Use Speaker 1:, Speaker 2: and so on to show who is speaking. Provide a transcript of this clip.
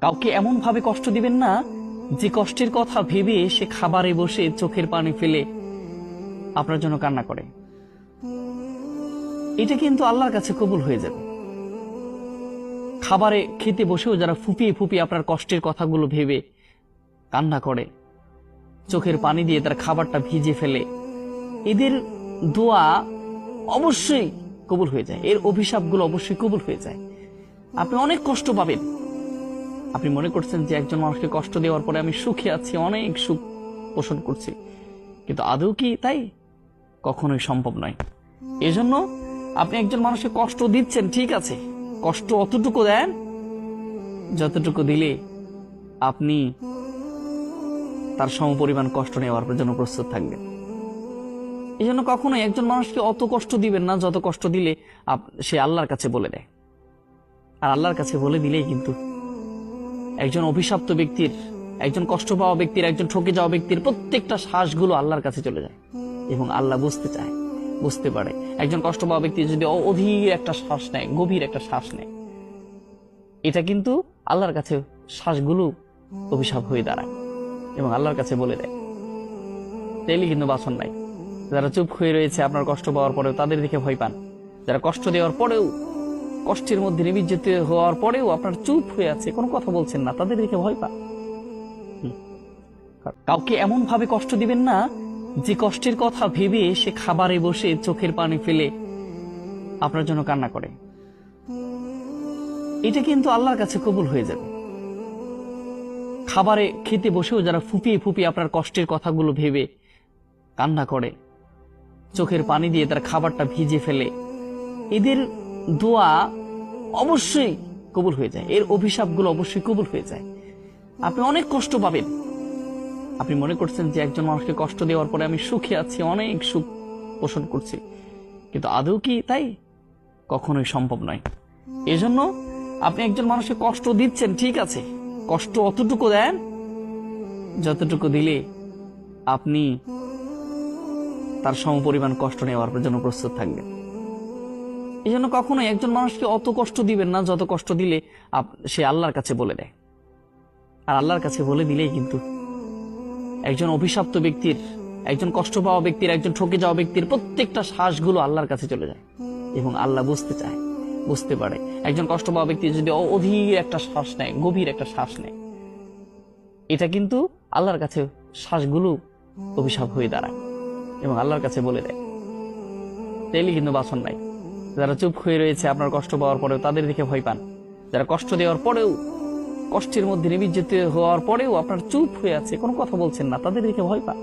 Speaker 1: কাউকে এমন ভাবে কষ্ট দিবেন না যে কষ্টের কথা ভেবে সে খাবারে বসে চোখের পানি ফেলে আপনার জন্য কান্না করে। এটা কিন্তু আল্লাহর কাছে কবুল হয়ে যাবে। খাবারে খেতে বসেও যারা ফুপিয়ে ফুপিয়ে আপনার কষ্টের কথাগুলো ভেবে কান্না করে, চোখের পানি দিয়ে তার খাবারটা ভিজে ফেলে, এদের দোয়া অবশ্যই কবুল হয়ে যায়, এর অভিশাপগুলো অবশ্যই কবুল হয়ে যায়। আপনি অনেক কষ্ট পাবেন। আপনি মনে করছেন যে একজন মানুষকে কষ্ট দেওয়ার পরে আমি সুখে আছি, অনেক সুখ পোষণ করছি, কিন্তু আদৌ কি তাই? কখনোই সম্ভব নয়। এজন্য আপনি একজন মানুষকে কষ্ট দিচ্ছেন, ঠিক আছে, কষ্ট অতটুকু দেন যতটুকু দিলে আপনি তার সমপরিমাণ কষ্ট নেওয়ার জন্য প্রস্তুত থাকবেন। এই জন্য কখনোই একজন মানুষকে অত কষ্ট দিবেন না যত কষ্ট দিলে সে আল্লাহর কাছে বলে দেয়। আর আল্লাহর কাছে বলে দিলেই কিন্তু একজন অভিশপ্ত ব্যক্তির, একজন কষ্ট পাওয়া ব্যক্তির, একজন ঠকে যাওয়া ব্যক্তির প্রত্যেকটা শ্বাসগুলো আল্লাহর কাছে চলে যায় এবং আল্লাহ বুঝতে চায়, বুঝতে পারে। একজন কষ্ট পাওয়া ব্যক্তি যদি অধীর একটা শ্বাস নেয়, গভীর একটা শ্বাস নেয়, এটা কিন্তু আল্লাহর কাছে শ্বাসগুলো অভিশাপ হয়ে দাঁড়ায় এবং আল্লাহর কাছে বলে দেয়। তাইলে কিন্তু বাসন নাই। যারা চুপ হয়ে রয়েছে আপনার কষ্ট পাওয়ার পরেও, তাদের দিকে ভয় পান। যারা কষ্ট দেওয়ার পরেও, কষ্টের মধ্যে নিমজ্জিত হওয়ার পরেও আপনার চুপ হয়ে আছে, কোনো কথা বলছেন না, তাদের দিকে ভয় পান। কাউকে এমন ভাবে কষ্ট দিবেন না যে কষ্টের কথা ভেবে সে খাবারে বসে চোখের পানি ফেলে আপনার জন্য কান্না করে। এটা কিন্তু আল্লাহর কাছে কবুল হয়ে যাবে। খাবারে খেতে বসেও যারা ফুপিয়ে ফুপিয়ে আপনার কষ্টের কথাগুলো ভেবে কান্না করে, চোখের পানি দিয়ে তার খাবারটা ভিজে ফেলে, এদের দোয়া অবশ্যই কবুল হয়ে যায়, এর অভিশাপগুলো অবশ্যই কবুল হয়ে যায়। আপনি অনেক কষ্ট পাবেন। আপনি মনে করছেন যে একজন মানুষকে কষ্ট দেওয়ার পরে আমি সুখে আছি, অনেক সুখ পোষণ করছি, কিন্তু আদৌ কি তাই? কখনোই সম্ভব নয়। এজন্য আপনি একজন মানুষকে কষ্ট দিচ্ছেন, ঠিক আছে, কষ্ট অতটুকু দেন যতটুকু দিলে আপনি তার সমপরিমাণ কষ্ট নেওয়ার জন্য প্রস্তুত থাকবেন। এই জন্য কখনোই একজন মানুষকে অত কষ্ট দিবেন না যত কষ্ট দিলে সে আল্লাহর কাছে বলে দেয়। আর আল্লাহর কাছে বলে দিলেই কিন্তু একজন অভিশপ্ত ব্যক্তির, একজন কষ্ট পাওয়া ব্যক্তির, একজন ঠকে যাওয়া ব্যক্তির প্রত্যেকটা শ্বাসগুলো আল্লাহর কাছে চলে যায় এবং আল্লাহ বুঝতে চায়, বুঝতে পারে। একজন কষ্ট পাওয়া ব্যক্তি যদি অধীর একটা শ্বাস নেয়, গভীর একটা শ্বাস নেয়, এটা কিন্তু আল্লাহর কাছে শ্বাসগুলো অভিশাপ হয়ে দাঁড়ায় এবং আল্লাহর কাছে বলে দেয়। তাইলে কিন্তু বাসন নাই। যারা চুপ হয়ে রয়েছে আপনার কষ্ট পাওয়ার পরেও, তাদের দিকে ভয় পান। যারা কষ্ট দেওয়ার পরেও, কষ্টের মধ্যে নিমজ্জিত হওয়ার পরেও আপনার চুপ হয়ে আছে, কোনো কথা বলছেন না, তাদের দিকে ভয় পান।